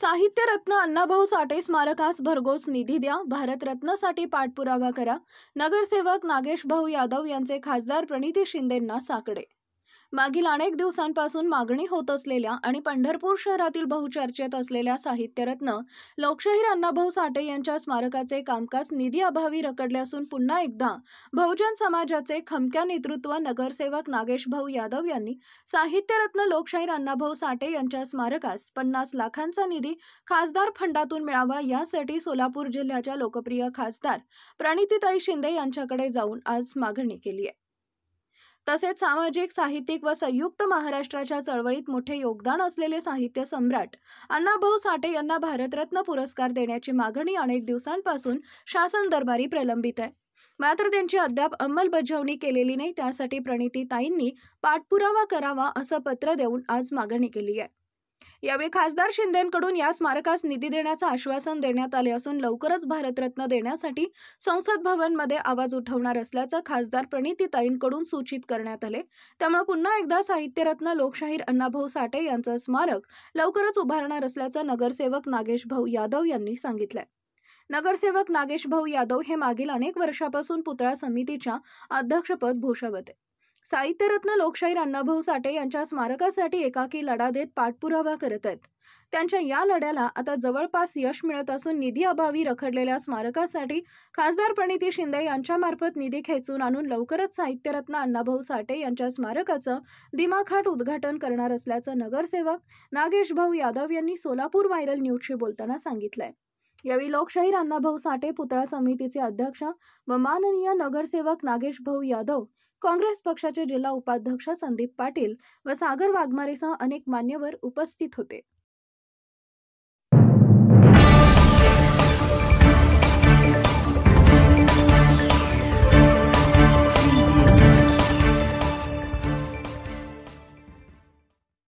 साहित्यरत्न अण्णाभाऊ साठे स्मारकास भरघोस निधी द्या, भारतरत्नसाठी पाठपुरावा करा. नगरसेवक नागेशभाऊ यादव यांचे खासदार प्रणिती शिंदेंना साकडे. मागील अनेक दिवसांपासून मागणी होत असलेल्या आणि पंढरपूर शहरातील बहुचर्चेत असलेल्या साहित्यरत्न लोकशाहीर अण्णाभाऊ साठे यांच्या स्मारकाचे कामकाज निधी अभावी रखडले असून पुन्हा एकदा बहुजन समाजाचे खमक्या नेतृत्व नगरसेवक नागेशभाऊ यादव यांनी साहित्यरत्न लोकशाहीर अण्णाभाऊ साठे यांच्या स्मारकास 50 लाखांचा निधी खासदार फंडातून मिळावा यासाठी सोलापूर जिल्ह्याच्या लोकप्रिय खासदार प्रणितीताई शिंदे यांच्याकडे जाऊन आज मागणी केली आहे. तसेच सामाजिक, साहित्यिक व संयुक्त महाराष्ट्राच्या चळवळीत मोठे योगदान असलेले साहित्य सम्राट अण्णाभाऊ साठे यांना भारतरत्न पुरस्कार देण्याची मागणी अनेक दिवसांपासून शासन दरबारी प्रलंबित आहे. मात्र त्यांची अद्याप अंमलबजावणी केलेली नाही. त्यासाठी प्रणितीताईंनी पाठपुरावा करावा असं पत्र देऊन आज मागणी केली आहे. यावेळी खासदार शिंदेंकडून या स्मारकास निधी देण्याचं आश्वासन देण्यात आले असून लवकरच भारतरत्न देण्यासाठी संसद भवनमध्ये आवाज उठवणार असल्याचं खासदार प्रणितीताईंकडून सूचित करण्यात आले. त्यामुळे पुन्हा एकदा साहित्यरत्न लोकशाहीर अण्णाभाऊ साठे यांचं स्मारक लवकरच उभारणार असल्याचं नगरसेवक नागेशभाऊ यादव यांनी सांगितलंय. नगरसेवक नागेशभाऊ यादव हे मागील अनेक वर्षापासून पुतळा समितीच्या अध्यक्षपद भूषवत आहेत. साहित्यरत्न लोकशाहीर अण्णाभाऊ साठे यांच्या स्मारकासाठी एकाकी लढा देत पाठपुरावा करत आहेत. त्यांच्या या लढ्याला आता जवळपास यश मिळत असून निधी अभावी रखडलेल्या स्मारकासाठी खासदार प्रणिती शिंदे यांच्यामार्फत निधी खेचून आणून लवकरच साहित्यरत्न अण्णाभाऊ साठे यांच्या स्मारकाचं दिमाखात उद्घाटन करणार असल्याचं नगरसेवक नागेशभाऊ यादव यांनी सोलापूर व्हायरल न्यूजशी बोलताना सांगितलंय. यावेळी लोकशाहीर अण्णाभाऊ साठे पुतळा समितीचे अध्यक्ष व माननीय नगरसेवक नागेशभाऊ यादव, काँग्रेस पक्षाचे जिल्हा उपाध्यक्ष संदीप पाटील व सागर वाघमारेसह अनेक मान्यवर उपस्थित होते.